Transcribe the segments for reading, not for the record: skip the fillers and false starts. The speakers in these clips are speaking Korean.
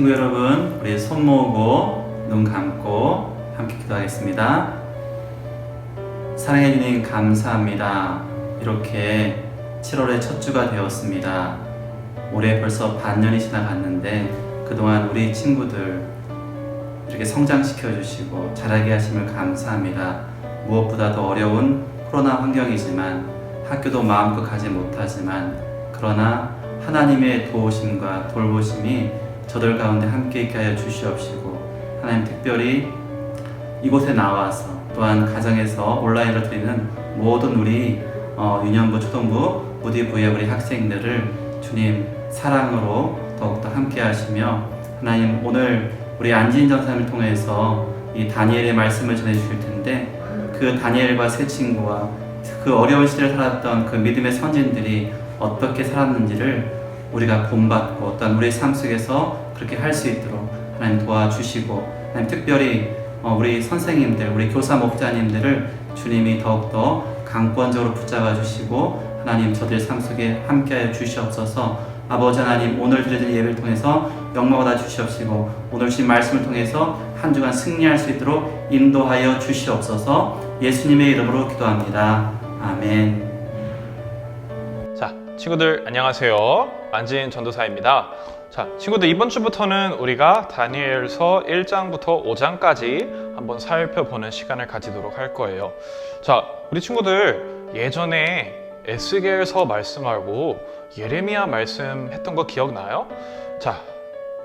친구 여러분, 우리 손 모으고 눈 감고 함께 기도하겠습니다. 사랑해 주님 감사합니다. 이렇게 7월의 첫 주가 되었습니다. 올해 벌써 반년이 지나갔는데 그동안 우리 친구들 이렇게 성장시켜 주시고 자라게 하심을 감사합니다. 무엇보다 더 어려운 코로나 환경이지만 학교도 마음껏 가지 못하지만 그러나 하나님의 도우심과 돌보심이 저들 가운데 함께 있게 하여 주시옵시고, 하나님 특별히 이곳에 나와서 또한 가정에서 온라인으로 드리는 모든 우리 유년부, 초등부, 무디부의 우리 학생들을 주님 사랑으로 더욱더 함께 하시며, 하나님 오늘 우리 안지인 전사님을 통해서 이 다니엘의 말씀을 전해주실 텐데, 그 다니엘과 세 친구와 그 어려운 시대를 살았던 그 믿음의 선진들이 어떻게 살았는지를 우리가 본받고 또한 우리의 삶 속에서 그렇게 할 수 있도록 하나님 도와주시고, 하나님 특별히 우리 선생님들, 우리 교사 목자님들을 주님이 더욱더 강권적으로 붙잡아 주시고 하나님 저들 삶 속에 함께하여 주시옵소서. 아버지 하나님, 오늘 드려진 예배를 통해서 영광 받아 주시옵시고 오늘 주신 말씀을 통해서 한 주간 승리할 수 있도록 인도하여 주시옵소서. 예수님의 이름으로 기도합니다. 아멘. 자, 친구들 안녕하세요. 안지인 전도사입니다. 자, 친구들 이번 주부터는 우리가 다니엘서 1장부터 5장까지 한번 살펴보는 시간을 가지도록 할 거예요. 자, 우리 친구들 예전에 에스겔서 말씀 말고 예레미야 말씀 했던 거 기억나요? 자,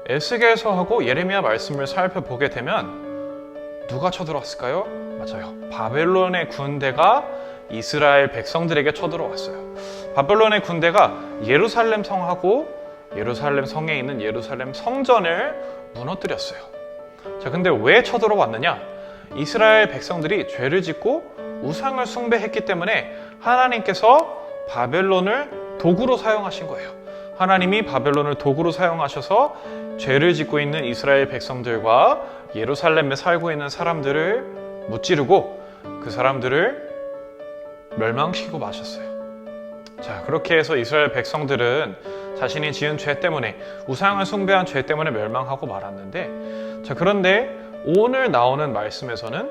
에스겔서하고 예레미야 말씀을 살펴보게 되면 누가 쳐들어왔을까요? 맞아요. 바벨론의 군대가 이스라엘 백성들에게 쳐들어왔어요. 바벨론의 군대가 예루살렘 성하고 예루살렘 성에 있는 예루살렘 성전을 무너뜨렸어요. 자, 근데 왜 쳐들어왔느냐? 이스라엘 백성들이 죄를 짓고 우상을 숭배했기 때문에 하나님께서 바벨론을 도구로 사용하신 거예요. 하나님이 바벨론을 도구로 사용하셔서 죄를 짓고 있는 이스라엘 백성들과 예루살렘에 살고 있는 사람들을 무찌르고 그 사람들을 멸망시키고 마셨어요. 자, 그렇게 해서 이스라엘 백성들은 자신이 지은 죄 때문에, 우상을 숭배한 죄 때문에 멸망하고 말았는데, 자, 그런데 오늘 나오는 말씀에서는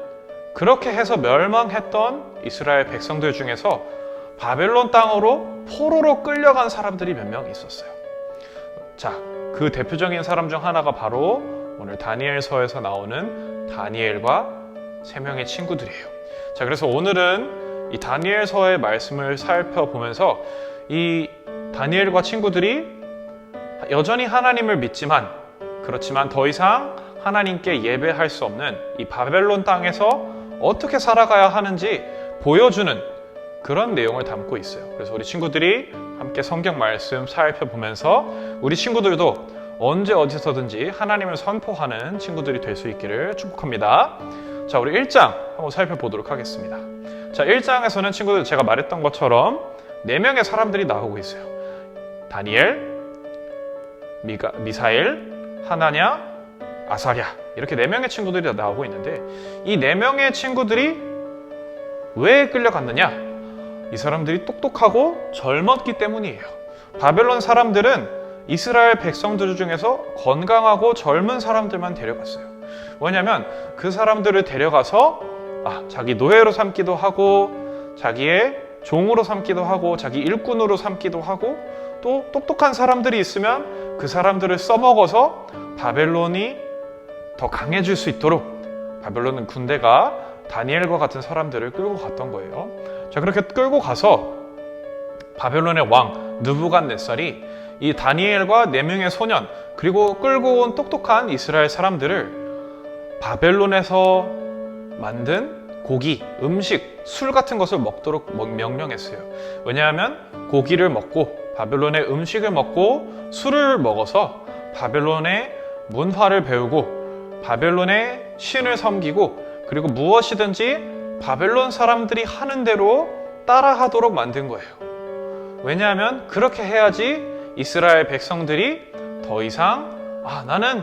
그렇게 해서 멸망했던 이스라엘 백성들 중에서 바벨론 땅으로 포로로 끌려간 사람들이 몇 명 있었어요. 자, 그 대표적인 사람 중 하나가 바로 오늘 다니엘서에서 나오는 다니엘과 세 명의 친구들이에요. 자, 그래서 오늘은 이 다니엘서의 말씀을 살펴보면서 이 다니엘과 친구들이 여전히 하나님을 믿지만, 그렇지만 더 이상 하나님께 예배할 수 없는 이 바벨론 땅에서 어떻게 살아가야 하는지 보여주는 그런 내용을 담고 있어요. 그래서 우리 친구들이 함께 성경 말씀 살펴보면서 우리 친구들도 언제 어디서든지 하나님을 선포하는 친구들이 될 수 있기를 축복합니다. 자, 우리 1장 한번 살펴보도록 하겠습니다. 자, 1장에서는 친구들 제가 말했던 것처럼 4명의 사람들이 나오고 있어요. 다니엘, 미사엘, 하나냐, 아사랴, 이렇게 4명의 친구들이 나오고 있는데, 이 4명의 친구들이 왜 끌려갔느냐? 이 사람들이 똑똑하고 젊었기 때문이에요. 바벨론 사람들은 이스라엘 백성들 중에서 건강하고 젊은 사람들만 데려갔어요. 왜냐하면 그 사람들을 데려가서 자기 노예로 삼기도 하고, 자기의 종으로 삼기도 하고, 자기 일꾼으로 삼기도 하고, 또 똑똑한 사람들이 있으면 그 사람들을 써먹어서 바벨론이 더 강해질 수 있도록 바벨론 군대가 다니엘과 같은 사람들을 끌고 갔던 거예요. 자, 그렇게 끌고 가서 바벨론의 왕 느부갓네살이 이 다니엘과 4명의 소년, 그리고 끌고 온 똑똑한 이스라엘 사람들을 바벨론에서 만든 고기, 음식, 술 같은 것을 먹도록 명령했어요. 왜냐하면 고기를 먹고 바벨론의 음식을 먹고 술을 먹어서 바벨론의 문화를 배우고 바벨론의 신을 섬기고, 그리고 무엇이든지 바벨론 사람들이 하는 대로 따라하도록 만든 거예요. 왜냐하면 그렇게 해야지 이스라엘 백성들이 더 이상 나는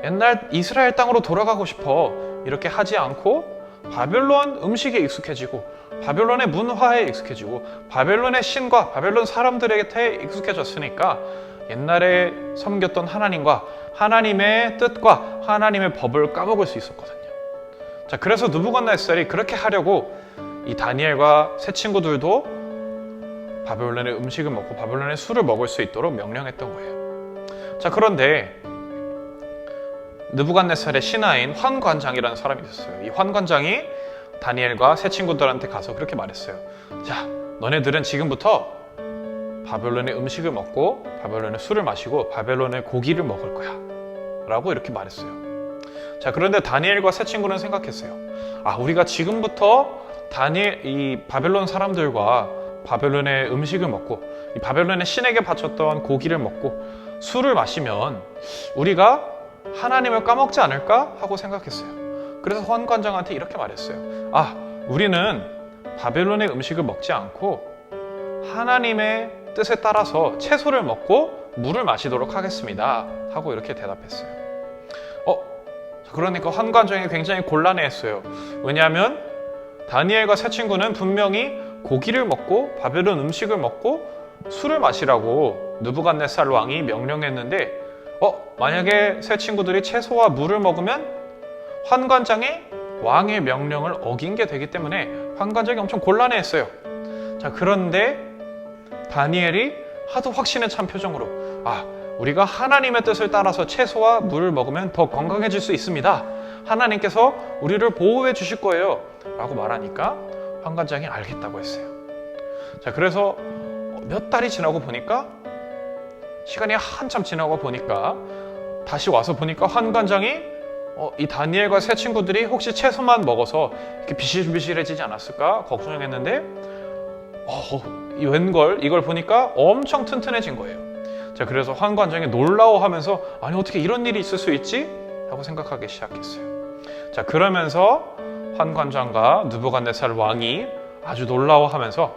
옛날 이스라엘 땅으로 돌아가고 싶어 이렇게 하지 않고 바벨론 음식에 익숙해지고 바벨론의 문화에 익숙해지고 바벨론의 신과 바벨론 사람들에게 익숙해졌으니까 옛날에 섬겼던 하나님과 하나님의 뜻과 하나님의 법을 까먹을 수 있었거든요. 자, 그래서 느부갓네살이 그렇게 하려고 이 다니엘과 세 친구들도 바벨론의 음식을 먹고 바벨론의 술을 먹을 수 있도록 명령했던 거예요. 자, 그런데 느부갓네살의 신하인 환관장이라는 사람이 있었어요. 이 환관장이 다니엘과 세 친구들한테 가서 그렇게 말했어요. 자, 너네들은 지금부터 바벨론의 음식을 먹고 바벨론의 술을 마시고 바벨론의 고기를 먹을 거야 라고 이렇게 말했어요. 자, 그런데 다니엘과 세 친구는 생각했어요. 아, 우리가 지금부터 이 바벨론 사람들과 바벨론의 음식을 먹고 이 바벨론의 신에게 바쳤던 고기를 먹고 술을 마시면 우리가 하나님을 까먹지 않을까 하고 생각했어요. 그래서 환관장한테 이렇게 말했어요. 아, 우리는 바벨론의 음식을 먹지 않고 하나님의 뜻에 따라서 채소를 먹고 물을 마시도록 하겠습니다 하고 이렇게 대답했어요. 그러니까 환관장이 굉장히 곤란해했어요. 왜냐하면 다니엘과 세 친구는 분명히 고기를 먹고 바벨론 음식을 먹고 술을 마시라고 느부갓네살 왕이 명령했는데 만약에 세 친구들이 채소와 물을 먹으면 환관장이 왕의 명령을 어긴 게 되기 때문에 환관장이 엄청 곤란해했어요. 자, 그런데 다니엘이 하도 확신에 찬 표정으로 우리가 하나님의 뜻을 따라서 채소와 물을 먹으면 더 건강해질 수 있습니다. 하나님께서 우리를 보호해 주실 거예요 라고 말하니까 환관장이 알겠다고 했어요. 자, 그래서 몇 달이 지나고 보니까 시간이 한참 지나고 보니까 다시 와서 보니까 환관장이 이 다니엘과 세 친구들이 혹시 채소만 먹어서 이렇게 비실비실해지지 않았을까 걱정했는데 이 웬걸 이걸 보니까 엄청 튼튼해진 거예요. 자, 그래서 환관장이 놀라워하면서 아니 어떻게 이런 일이 있을 수 있지? 하고 생각하기 시작했어요. 자, 그러면서 환관장과 느부갓네살 왕이 아주 놀라워하면서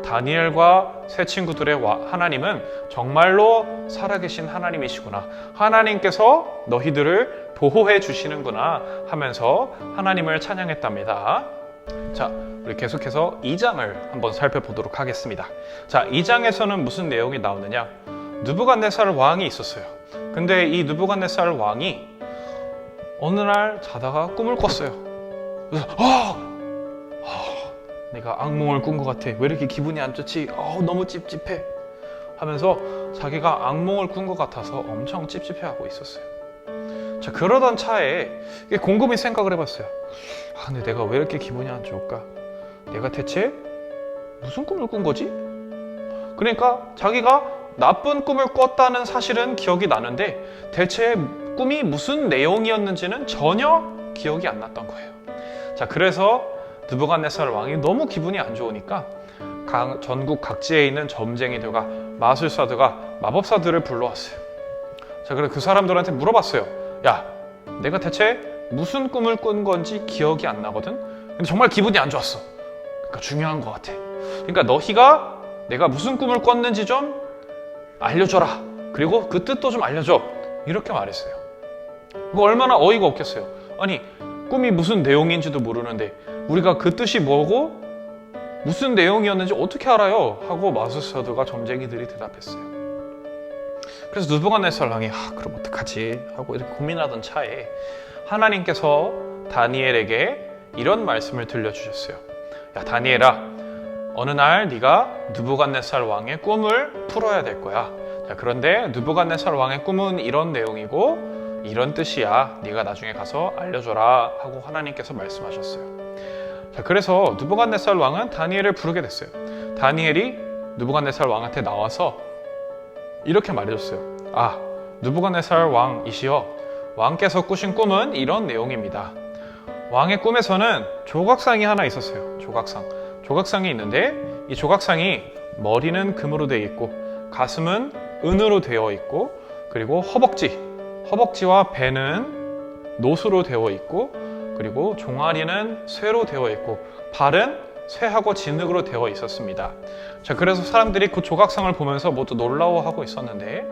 다니엘과 세 친구들의 하나님은 정말로 살아계신 하나님이시구나. 하나님께서 너희들을 보호해 주시는구나 하면서 하나님을 찬양했답니다. 자, 우리 계속해서 2장을 한번 살펴보도록 하겠습니다. 자, 2장에서는 무슨 내용이 나오느냐? 느부갓네살 왕이 있었어요. 근데 이 느부갓네살 왕이 어느 날 자다가 꿈을 꿨어요. 그래서 내가 악몽을 꾼 것 같아. 왜 이렇게 기분이 안 좋지? 너무 찝찝해 하면서 자기가 악몽을 꾼 것 같아서 엄청 찝찝해하고 있었어요. 자, 그러던 차에 곰곰이 생각을 해봤어요. 근데 내가 왜 이렇게 기분이 안 좋을까? 내가 대체 무슨 꿈을 꾼 거지? 그러니까 자기가 나쁜 꿈을 꿨다는 사실은 기억이 나는데 대체 꿈이 무슨 내용이었는지는 전혀 기억이 안 났던 거예요. 자, 그래서 느부갓네살 왕이 너무 기분이 안 좋으니까 전국 각지에 있는 점쟁이들과 마술사들과 마법사들을 불러왔어요. 자, 그래서 그 사람들한테 물어봤어요. 야, 내가 대체 무슨 꿈을 꾼 건지 기억이 안 나거든? 근데 정말 기분이 안 좋았어. 그러니까 중요한 것 같아. 그러니까 너희가 내가 무슨 꿈을 꿨는지 좀 알려줘라. 그리고 그 뜻도 좀 알려줘. 이렇게 말했어요. 이거 얼마나 어이가 없겠어요. 아니, 꿈이 무슨 내용인지도 모르는데 우리가 그 뜻이 뭐고 무슨 내용이었는지 어떻게 알아요? 하고 마술사들과 점쟁이들이 대답했어요. 그래서 느부갓네살 왕이 그럼 어떡하지? 하고 이렇게 고민하던 차에 하나님께서 다니엘에게 이런 말씀을 들려주셨어요. 야, 다니엘아, 어느 날 네가 느부갓네살 왕의 꿈을 풀어야 될 거야. 자, 그런데 느부갓네살 왕의 꿈은 이런 내용이고 이런 뜻이야. 네가 나중에 가서 알려줘라 하고 하나님께서 말씀하셨어요. 자, 그래서 느부갓네살 왕은 다니엘을 부르게 됐어요. 다니엘이 느부갓네살 왕한테 나와서 이렇게 말해줬어요. 느부갓네살 왕이시여, 왕께서 꾸신 꿈은 이런 내용입니다. 왕의 꿈에서는 조각상이 하나 있었어요. 조각상이 있는데 이 조각상이 머리는 금으로 되어 있고 가슴은 은으로 되어 있고 그리고 허벅지와 배는 노수로 되어 있고 그리고 종아리는 쇠로 되어 있고 발은 쇠하고 진흙으로 되어 있었습니다. 자, 그래서 사람들이 그 조각상을 보면서 모두 놀라워하고 있었는데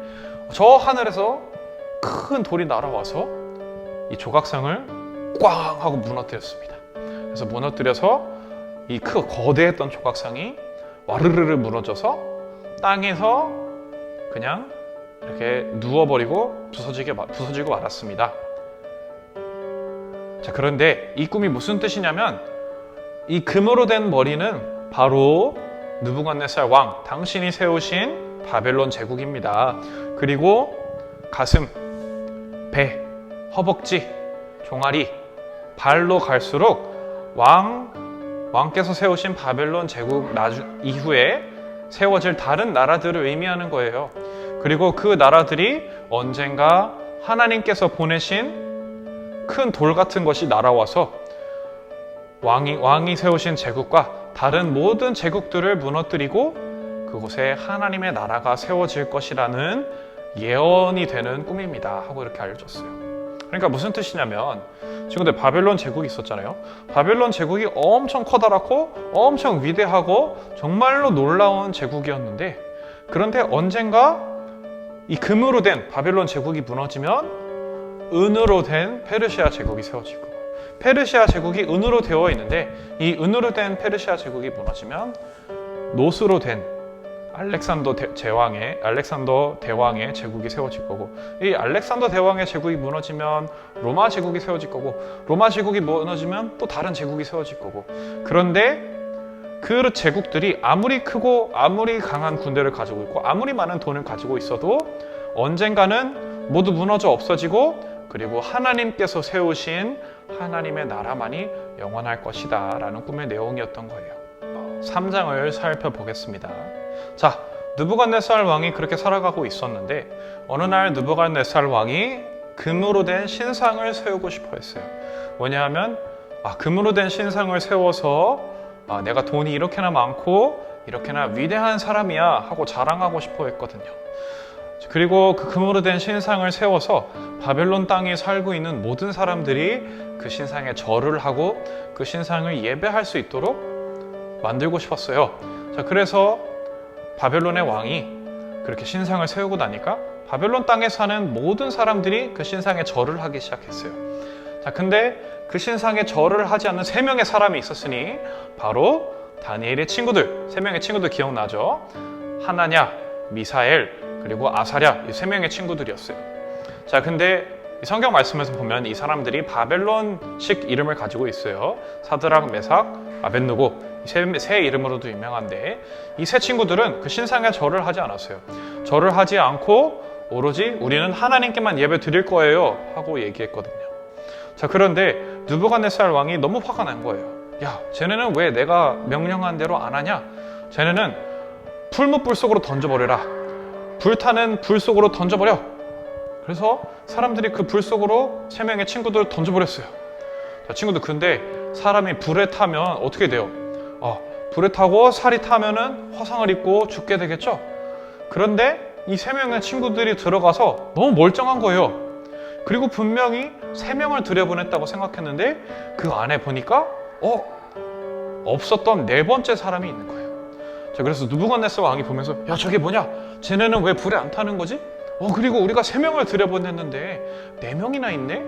저 하늘에서 큰 돌이 날아와서 이 조각상을 꽝 하고 무너뜨렸습니다. 그래서 무너뜨려서 이 거대했던 조각상이 와르르르 무너져서 땅에서 그냥 이렇게 누워버리고 부서지고 말았습니다. 자, 그런데 이 꿈이 무슨 뜻이냐면 이 금으로 된 머리는 바로 느부갓네살 왕, 당신이 세우신 바벨론 제국입니다. 그리고 가슴, 배, 허벅지, 종아리, 발로 갈수록 왕께서 세우신 바벨론 제국 이후에 세워질 다른 나라들을 의미하는 거예요. 그리고 그 나라들이 언젠가 하나님께서 보내신 큰 돌 같은 것이 날아와서 왕이 세우신 제국과 다른 모든 제국들을 무너뜨리고 그곳에 하나님의 나라가 세워질 것이라는 예언이 되는 꿈입니다 하고 이렇게 알려줬어요. 그러니까 무슨 뜻이냐면 친구들, 바벨론 제국이 있었잖아요. 바벨론 제국이 엄청 커다랗고 엄청 위대하고 정말로 놀라운 제국이었는데, 그런데 언젠가 이 금으로 된 바벨론 제국이 무너지면 은으로 된 페르시아 제국이 세워질 거고, 페르시아 제국이 은으로 되어 있는데 이 은으로 된 페르시아 제국이 무너지면 노스로 된 알렉산더 대왕의 제국이 세워질 거고, 이 알렉산더 대왕의 제국이 무너지면 로마 제국이 세워질 거고, 로마 제국이 무너지면 또 다른 제국이 세워질 거고. 그런데 그 제국들이 아무리 크고 아무리 강한 군대를 가지고 있고 아무리 많은 돈을 가지고 있어도 언젠가는 모두 무너져 없어지고, 그리고 하나님께서 세우신 하나님의 나라만이 영원할 것이다 라는 꿈의 내용이었던 거예요. 3장을 살펴보겠습니다. 자, 느부갓네살 왕이 그렇게 살아가고 있었는데 어느 날 느부갓네살 왕이 금으로 된 신상을 세우고 싶어 했어요. 왜냐하면 금으로 된 신상을 세워서 내가 돈이 이렇게나 많고 이렇게나 위대한 사람이야 하고 자랑하고 싶어 했거든요. 그리고 그 금으로 된 신상을 세워서 바벨론 땅에 살고 있는 모든 사람들이 그 신상에 절을 하고 그 신상을 예배할 수 있도록 만들고 싶었어요. 자, 그래서 바벨론의 왕이 그렇게 신상을 세우고 나니까 바벨론 땅에 사는 모든 사람들이 그 신상에 절을 하기 시작했어요. 자, 근데 그 신상에 절을 하지 않는 3명의 사람이 있었으니 바로 다니엘의 친구들, 3명의 친구들 기억나죠? 하나냐, 미사엘, 그리고 아사랴, 이 3명의 친구들이었어요. 자, 근데 성경 말씀에서 보면 이 사람들이 바벨론식 이름을 가지고 있어요. 사드락, 메삭, 아벳느고, 세 이름으로도 유명한데 이 세 친구들은 그 신상에 절을 하지 않았어요. 절을 하지 않고 오로지 우리는 하나님께만 예배 드릴 거예요 하고 얘기했거든요. 자, 그런데 느부갓네살 왕이 너무 화가 난 거예요. 야, 쟤네는 왜 내가 명령한 대로 안 하냐? 쟤네는 풀무불 속으로 던져버려라. 불타는 불 속으로 던져버려. 그래서 사람들이 그 불 속으로 3명의 친구들을 던져버렸어요. 자, 친구들, 근데 사람이 불에 타면 어떻게 돼요? 불에 타고 살이 타면은 화상을 입고 죽게 되겠죠? 그런데 이 3명의 친구들이 들어가서 너무 멀쩡한 거예요. 그리고 분명히 3명을 들여보냈다고 생각했는데 그 안에 보니까 없었던 4번째 사람이 있는 거예요. 자, 그래서 느부갓네살 왕이 보면서 야, 저게 뭐냐? 쟤네는 왜 불에 안 타는 거지? 그리고 우리가 3명을 들여보냈는데 4명이나 있네?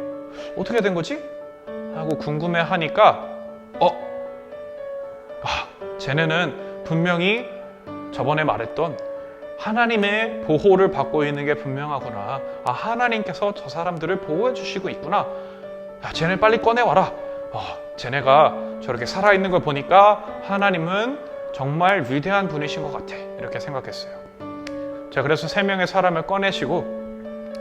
어떻게 된 거지? 하고 궁금해하니까 쟤네는 분명히 저번에 말했던 하나님의 보호를 받고 있는 게 분명하구나. 하나님께서 저 사람들을 보호해 주시고 있구나. 쟤네 빨리 꺼내와라. 쟤네가 저렇게 살아있는 걸 보니까 하나님은 정말 위대한 분이신 것 같아. 이렇게 생각했어요. 자, 그래서 3명의 사람을 꺼내시고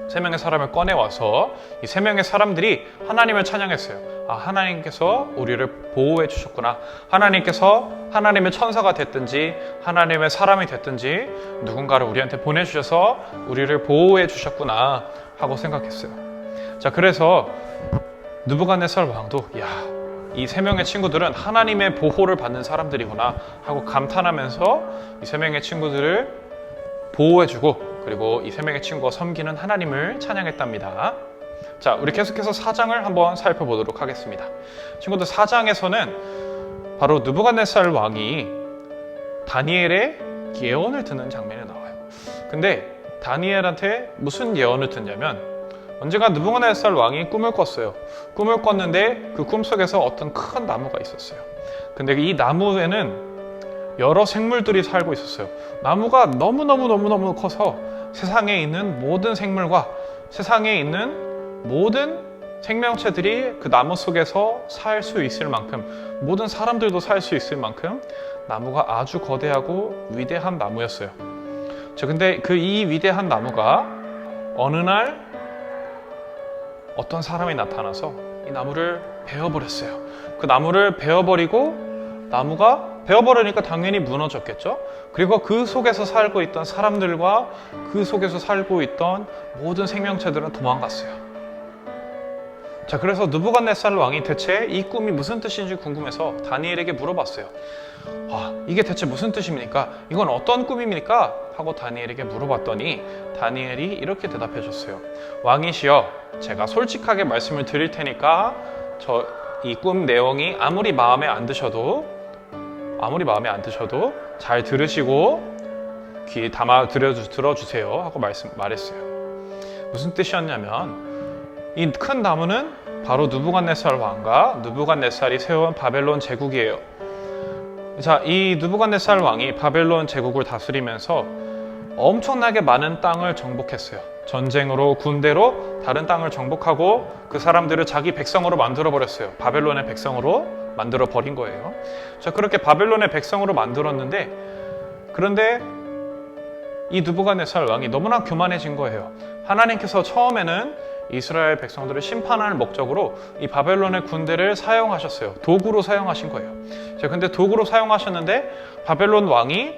3명의 사람을 꺼내와서 이 3명의 사람들이 하나님을 찬양했어요. 하나님께서 우리를 보호해 주셨구나. 하나님께서 하나님의 천사가 됐든지 하나님의 사람이 됐든지 누군가를 우리한테 보내주셔서 우리를 보호해 주셨구나 하고 생각했어요. 자, 그래서 느부갓네살 왕도 이 3명의 친구들은 하나님의 보호를 받는 사람들이구나 하고 감탄하면서 이 3명의 친구들을 보호해주고 그리고 이 3명의 친구가 섬기는 하나님을 찬양했답니다. 자, 우리 계속해서 4장을 한번 살펴보도록 하겠습니다. 친구들, 4장에서는 바로 느부갓네살 왕이 다니엘의 예언을 듣는 장면이 나와요. 근데 다니엘한테 무슨 예언을 듣냐면 언젠가 느부갓네살 왕이 꿈을 꿨어요. 꿈을 꿨는데 그 꿈속에서 어떤 큰 나무가 있었어요. 근데 이 나무에는 여러 생물들이 살고 있었어요. 나무가 너무너무 커서 세상에 있는 모든 생물과 세상에 있는 모든 생명체들이 그 나무 속에서 살 수 있을 만큼, 모든 사람들도 살 수 있을 만큼 나무가 아주 거대하고 위대한 나무였어요. 근데 이 위대한 나무가 어느 날 어떤 사람이 나타나서 이 나무를 베어버렸어요. 그 나무를 베어버리고, 나무가 베어버리니까 당연히 무너졌겠죠. 그리고 그 속에서 살고 있던 사람들과 그 속에서 살고 있던 모든 생명체들은 도망갔어요. 그래서 느부갓네살 왕이 대체 이 꿈이 무슨 뜻인지 궁금해서 다니엘에게 물어봤어요. 이게 대체 무슨 뜻입니까? 이건 어떤 꿈입니까? 하고 다니엘에게 물어봤더니 다니엘이 이렇게 대답해 줬어요. 왕이시여, 제가 솔직하게 말씀을 드릴 테니까 이 꿈 내용이 아무리 마음에 안 드셔도 잘 들으시고 귀에 담아 들어주세요 하고 말했어요. 무슨 뜻이었냐면, 이 큰 나무는 바로 느부갓네살 왕과 느부갓네살이 세운 바벨론 제국이에요. 이 느부갓네살 왕이 바벨론 제국을 다스리면서 엄청나게 많은 땅을 정복했어요. 전쟁으로, 군대로 다른 땅을 정복하고 그 사람들을 자기 백성으로 만들어 버렸어요. 바벨론의 백성으로 만들어 버린 거예요. 그렇게 바벨론의 백성으로 만들었는데, 그런데 이 느부갓네살 왕이 너무나 교만해진 거예요. 하나님께서 처음에는 이스라엘 백성들을 심판할 목적으로 이 바벨론의 군대를 사용하셨어요. 도구로 사용하신 거예요. 근데 도구로 사용하셨는데 바벨론 왕이,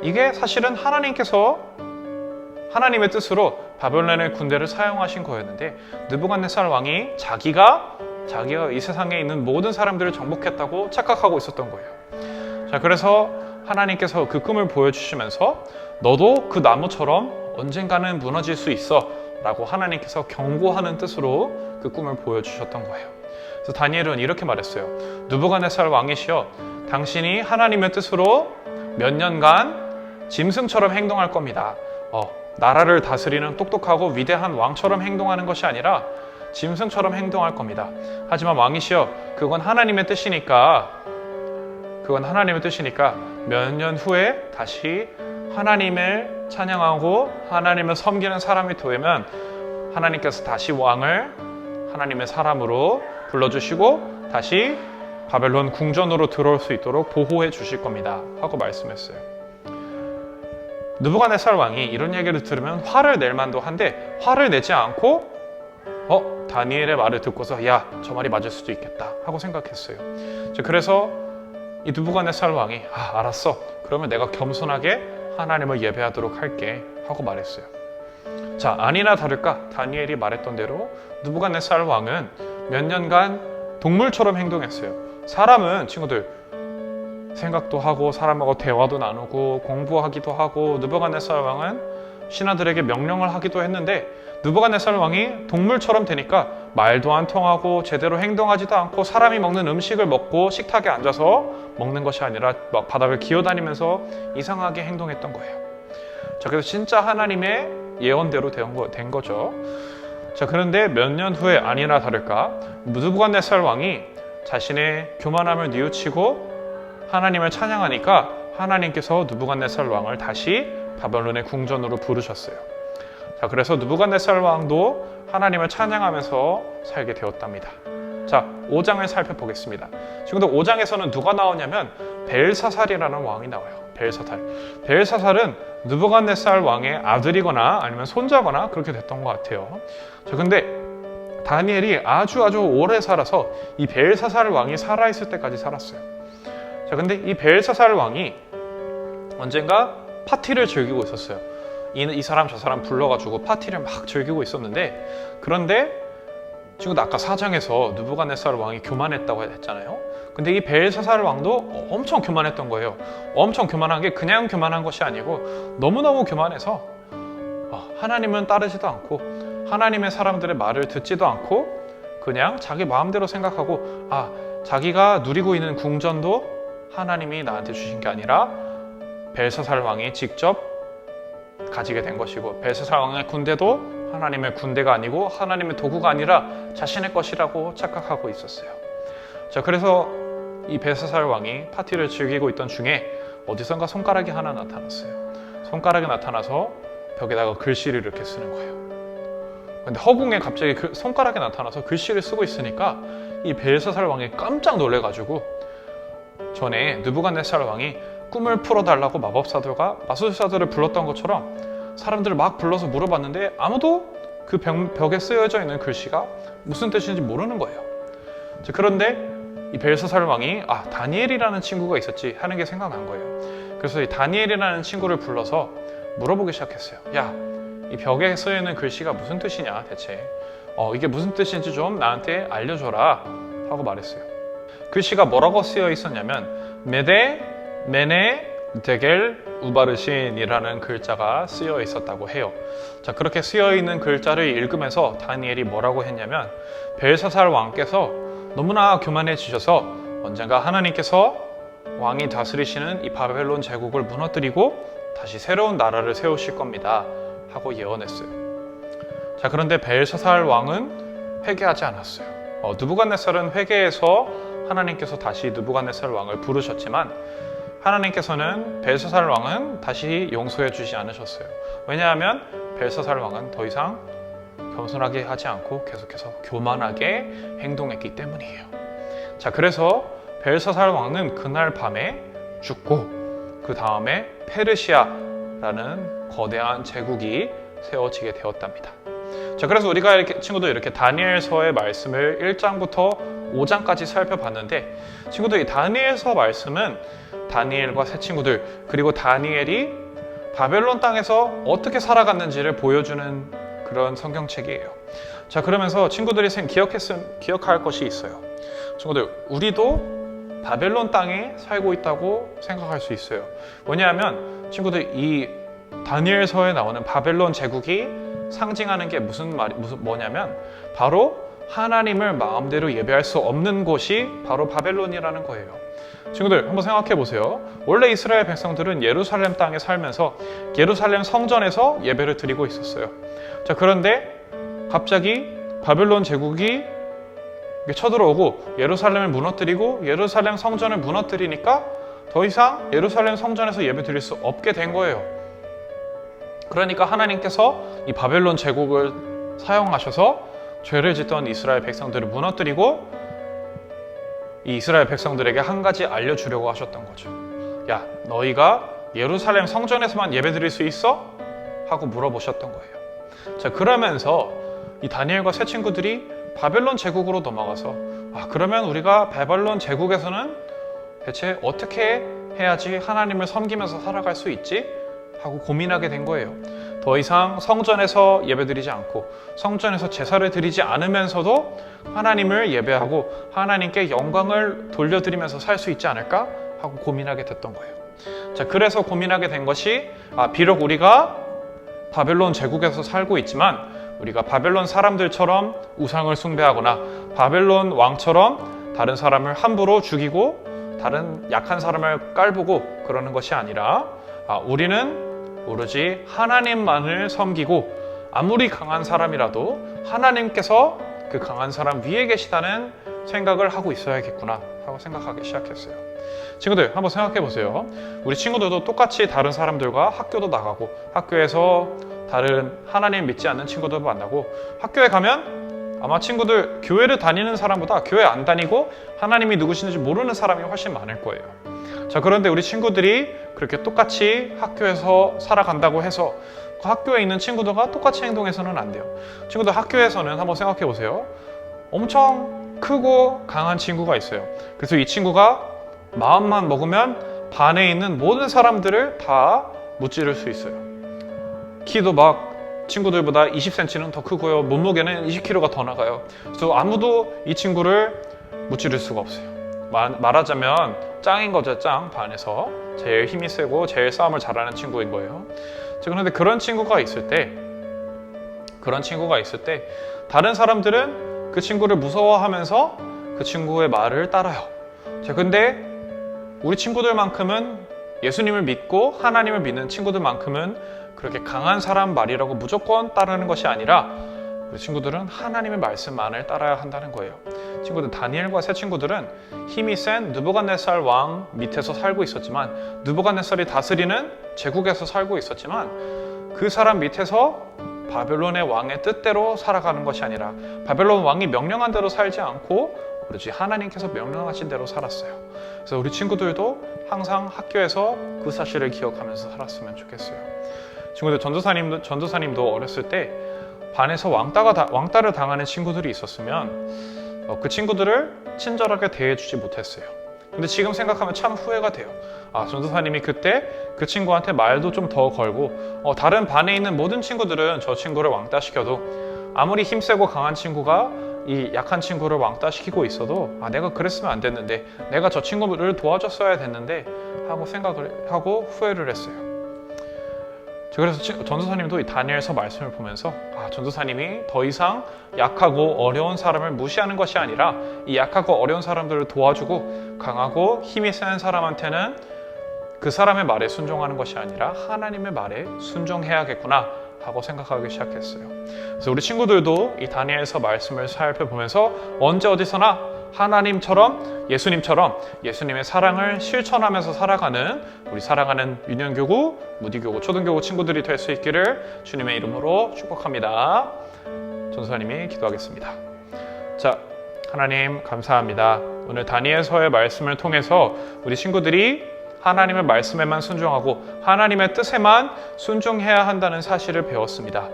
이게 사실은 하나님의 뜻으로 바벨론의 군대를 사용하신 거였는데, 느부갓네살 왕이 자기가 이 세상에 있는 모든 사람들을 정복했다고 착각하고 있었던 거예요. 그래서 하나님께서 그 꿈을 보여주시면서 너도 그 나무처럼 언젠가는 무너질 수 있어 라고 하나님께서 경고하는 뜻으로 그 꿈을 보여주셨던 거예요. 그래서 다니엘은 이렇게 말했어요. 느부갓네살 왕이시여, 당신이 하나님의 뜻으로 몇 년간 짐승처럼 행동할 겁니다. 나라를 다스리는 똑똑하고 위대한 왕처럼 행동하는 것이 아니라 짐승처럼 행동할 겁니다. 하지만 왕이시여, 그건 하나님의 뜻이니까 몇 년 후에 다시 하나님을 찬양하고 하나님을 섬기는 사람이 되면 하나님께서 다시 왕을 하나님의 사람으로 불러주시고 다시 바벨론 궁전으로 들어올 수 있도록 보호해 주실 겁니다 하고 말씀했어요. 느부갓네살 왕이 이런 얘기를 들으면 화를 낼 만도 한데, 화를 내지 않고 다니엘의 말을 듣고서 저 말이 맞을 수도 있겠다 하고 생각했어요. 그래서 이 느부갓네살 왕이 알았어, 그러면 내가 겸손하게 하나님을 예배하도록 할게 하고 말했어요. 아니나 다를까 다니엘이 말했던 대로 느부갓네살 왕은 몇 년간 동물처럼 행동했어요. 사람은, 친구들, 생각도 하고 사람하고 대화도 나누고 공부하기도 하고, 느부갓네살 왕은 신하들에게 명령을 하기도 했는데, 느부갓네살 왕이 동물처럼 되니까 말도 안 통하고 제대로 행동하지도 않고, 사람이 먹는 음식을 먹고 식탁에 앉아서 먹는 것이 아니라 막 바닥을 기어다니면서 이상하게 행동했던 거예요. 그래서 진짜 하나님의 예언대로 된 거죠. 그런데 몇 년 후에 아니나 다를까 느부갓네살 왕이 자신의 교만함을 뉘우치고 하나님을 찬양하니까 하나님께서 느부갓네살 왕을 다시 바벨론의 궁전으로 부르셨어요. 그래서 느부갓네살 왕도 하나님을 찬양하면서 살게 되었답니다. 5장을 살펴보겠습니다. 지금도 5장에서는 누가 나오냐면 벨사살이라는 왕이 나와요. 벨사살은 느부갓네살 왕의 아들이거나 아니면 손자거나 그렇게 됐던 것 같아요. 근데 다니엘이 아주 오래 살아서 이 벨사살 왕이 살아있을 때까지 살았어요. 근데 이 벨사살 왕이 언젠가 파티를 즐기고 있었어요. 이 사람 저 사람 불러가지고 파티를 막 즐기고 있었는데, 그런데 지금 아까 4장에서 느부갓네살 왕이 교만했다고 했잖아요. 근데 이 벨사살 왕도 엄청 교만했던 거예요. 엄청 교만한 게 그냥 교만한 것이 아니고 너무너무 교만해서 하나님은 따르지도 않고 하나님의 사람들의 말을 듣지도 않고 그냥 자기 마음대로 생각하고, 자기가 누리고 있는 궁전도 하나님이 나한테 주신 게 아니라 벨사살 왕이 직접 가지게 된 것이고, 벨사살 왕의 군대도 하나님의 군대가 아니고 하나님의 도구가 아니라 자신의 것이라고 착각하고 있었어요. 그래서 이 벨사살 왕이 파티를 즐기고 있던 중에 어디선가 손가락이 하나 나타났어요. 손가락이 나타나서 벽에다가 글씨를 이렇게 쓰는 거예요. 근데 허공에 갑자기 그 손가락이 나타나서 글씨를 쓰고 있으니까 이 벨사살 왕이 깜짝 놀래가지고 전에 느부갓네살 왕이 꿈을 풀어달라고 마법사들과 마술사들을 불렀던 것처럼 사람들을 막 불러서 물어봤는데 아무도 그 벽에 쓰여져 있는 글씨가 무슨 뜻인지 모르는 거예요. 그런데 이 벨사살 왕이 다니엘이라는 친구가 있었지 하는 게 생각난 거예요. 그래서 이 다니엘이라는 친구를 불러서 물어보기 시작했어요. 야, 이 벽에 쓰여있는 글씨가 무슨 뜻이냐 대체? 이게 무슨 뜻인지 좀 나한테 알려줘라 하고 말했어요. 글씨가 뭐라고 쓰여 있었냐면 메네 데겔 우바르신이라는 글자가 쓰여 있었다고 해요. 자, 그렇게 쓰여 있는 글자를 읽으면서 다니엘이 뭐라고 했냐면 벨사살 왕께서 너무나 교만해지셔서 언젠가 하나님께서 왕이 다스리시는 이 바벨론 제국을 무너뜨리고 다시 새로운 나라를 세우실 겁니다 하고 예언했어요. 자, 그런데 벨사살 왕은 회개하지 않았어요. 느부갓네살은 회개해서 하나님께서 다시 느부갓네살 왕을 부르셨지만 하나님께서는 벨사살 왕은 다시 용서해 주지 않으셨어요. 왜냐하면 벨사살 왕은 더 이상 겸손하게 하지 않고 계속해서 교만하게 행동했기 때문이에요. 자, 그래서 벨사살 왕은 그날 밤에 죽고 그 다음에 페르시아라는 거대한 제국이 세워지게 되었답니다. 자, 그래서 우리가 친구들 이렇게 다니엘서의 말씀을 1장부터 5장까지 살펴봤는데 친구들 이 다니엘서 말씀은 다니엘과 새 친구들 그리고 다니엘이 바벨론 땅에서 어떻게 살아갔는지를 보여주는 그런 성경책이에요. 자, 그러면서 친구들이 기억할 것이 있어요. 친구들, 우리도 바벨론 땅에 살고 있다고 생각할 수 있어요. 왜냐하면 친구들 이 다니엘서에 나오는 바벨론 제국이 상징하는 게 뭐냐면 바로 하나님을 마음대로 예배할 수 없는 곳이 바로 바벨론이라는 거예요. 친구들 한번 생각해 보세요. 원래 이스라엘 백성들은 예루살렘 땅에 살면서 예루살렘 성전에서 예배를 드리고 있었어요. 자, 그런데 갑자기 바벨론 제국이 쳐들어오고 예루살렘을 무너뜨리고 예루살렘 성전을 무너뜨리니까 더 이상 예루살렘 성전에서 예배 드릴 수 없게 된 거예요. 그러니까 하나님께서 이 바벨론 제국을 사용하셔서 죄를 짓던 이스라엘 백성들을 무너뜨리고 이 이스라엘 백성들에게 한 가지 알려주려고 하셨던 거죠. 야, 너희가 예루살렘 성전에서만 예배드릴 수 있어? 하고 물어보셨던 거예요. 자, 그러면서 이 다니엘과 새 친구들이 바벨론 제국으로 넘어가서 그러면 우리가 바벨론 제국에서는 대체 어떻게 해야지 하나님을 섬기면서 살아갈 수 있지? 하고 고민하게 된 거예요. 더 이상 성전에서 예배드리지 않고 성전에서 제사를 드리지 않으면서도 하나님을 예배하고 하나님께 영광을 돌려드리면서 살 수 있지 않을까? 하고 고민하게 됐던 거예요. 자, 그래서 고민하게 된 것이 비록 우리가 바벨론 제국에서 살고 있지만 우리가 바벨론 사람들처럼 우상을 숭배하거나 바벨론 왕처럼 다른 사람을 함부로 죽이고 다른 약한 사람을 깔보고 그러는 것이 아니라 우리는 오로지 하나님만을 섬기고 아무리 강한 사람이라도 하나님께서 그 강한 사람 위에 계시다는 생각을 하고 있어야겠구나 하고 생각하기 시작했어요. 친구들 한번 생각해 보세요. 우리 친구들도 똑같이 다른 사람들과 학교도 나가고 학교에서 다른 하나님 믿지 않는 친구들도 만나고 학교에 가면 아마 친구들 교회를 다니는 사람보다 교회 안 다니고 하나님이 누구신지 모르는 사람이 훨씬 많을 거예요. 자, 그런데 우리 친구들이 그렇게 똑같이 학교에서 살아간다고 해서 그 학교에 있는 친구들과 똑같이 행동해서는 안 돼요. 친구들 학교에서는 한번 생각해 보세요. 엄청 크고 강한 친구가 있어요. 그래서 이 친구가 마음만 먹으면 반에 있는 모든 사람들을 다 무찌를 수 있어요. 키도 막 친구들보다 20cm는 더 크고요. 몸무게는 20kg가 더 나가요. 그래서 아무도 이 친구를 무찌를 수가 없어요. 말하자면 짱인 거죠. 짱. 반에서 제일 힘이 세고 제일 싸움을 잘하는 친구인 거예요. 그런데 그런 친구가 있을 때 다른 사람들은 그 친구를 무서워하면서 그 친구의 말을 따라요. 자, 근데 우리 친구들만큼은 예수님을 믿고 하나님을 믿는 친구들만큼은 그렇게 강한 사람 말이라고 무조건 따르는 것이 아니라 우리 친구들은 하나님의 말씀만을 따라야 한다는 거예요. 친구들, 다니엘과 새 친구들은 힘이 센 느부갓네살 왕 밑에서 살고 있었지만 느부갓네살이 다스리는 제국에서 살고 있었지만 그 사람 밑에서 바벨론의 왕의 뜻대로 살아가는 것이 아니라 바벨론 왕이 명령한 대로 살지 않고 오로지 하나님께서 명령하신 대로 살았어요. 그래서 우리 친구들도 항상 학교에서 그 사실을 기억하면서 살았으면 좋겠어요. 친구들, 전도사님도 어렸을 때 반에서 왕따를 당하는 친구들이 있었으면 그 친구들을 친절하게 대해주지 못했어요. 근데 지금 생각하면 참 후회가 돼요. 전도사님이 그때 그 친구한테 말도 좀 더 걸고 다른 반에 있는 모든 친구들은 저 친구를 왕따시켜도 아무리 힘세고 강한 친구가 이 약한 친구를 왕따시키고 있어도 내가 그랬으면 안 됐는데, 내가 저 친구를 도와줬어야 됐는데 하고 생각을 하고 후회를 했어요. 그래서 전도사님도 이 다니엘서 말씀을 보면서 전도사님이 더 이상 약하고 어려운 사람을 무시하는 것이 아니라 이 약하고 어려운 사람들을 도와주고 강하고 힘이 센 사람한테는 그 사람의 말에 순종하는 것이 아니라 하나님의 말에 순종해야겠구나 하고 생각하기 시작했어요. 그래서 우리 친구들도 이 다니엘서 말씀을 살펴보면서 언제 어디서나 하나님처럼 예수님의 사랑을 실천하면서 살아가는 우리 사랑하는 유년교구, 무디교구, 초등교구 친구들이 될 수 있기를 주님의 이름으로 축복합니다. 전도사님이 기도하겠습니다. 자, 하나님 감사합니다. 오늘 다니엘서의 말씀을 통해서 우리 친구들이 하나님의 말씀에만 순종하고 하나님의 뜻에만 순종해야 한다는 사실을 배웠습니다.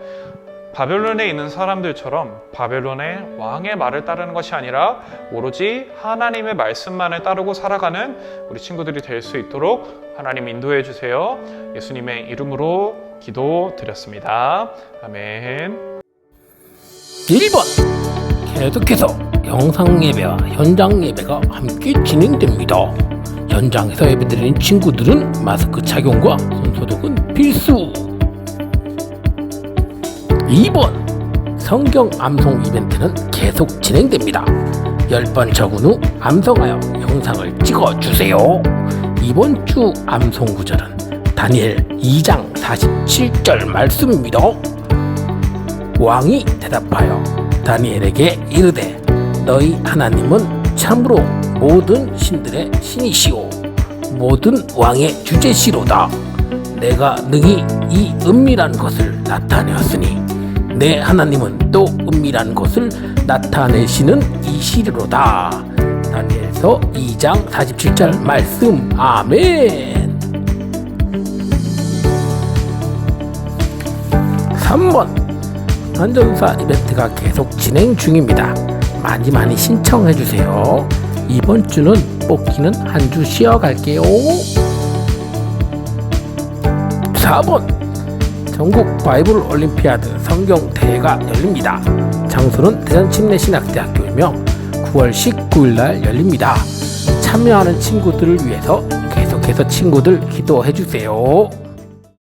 바벨론에 있는 사람들처럼 바벨론의 왕의 말을 따르는 것이 아니라 오로지 하나님의 말씀만을 따르고 살아가는 우리 친구들이 될 수 있도록 하나님 인도해 주세요. 예수님의 이름으로 기도드렸습니다. 아멘. 1번 계속해서 영상 예배와 현장 예배가 함께 진행됩니다. 현장에서 예배드리는 친구들은 마스크 착용과 손소독은 필수. 2번 성경 암송 이벤트는 계속 진행됩니다. 10번 적은 후 암송하여 영상을 찍어주세요. 이번 주 암송 구절은 다니엘 2장 47절 말씀입니다. 왕이 대답하여 다니엘에게 이르되 너희 하나님은 참으로 모든 신들의 신이시오 모든 왕의 주제시로다. 내가 능히 이 은밀한 것을 나타내었으니 내 하나님은 또 은밀한 것을 나타내시는 이시로다. 다니엘서 2장 47절 말씀. 아멘. 3번 전도사 이벤트가 계속 진행 중입니다. 많이 신청해주세요. 이번 주는 뽑기는 한 주 쉬어갈게요. 4번 전국 바이블 올림피아드 성경 대회가 열립니다. 장소는 대전침례신학대학교이며 9월 19일 날 열립니다. 참여하는 친구들을 위해서 계속해서 친구들 기도해주세요.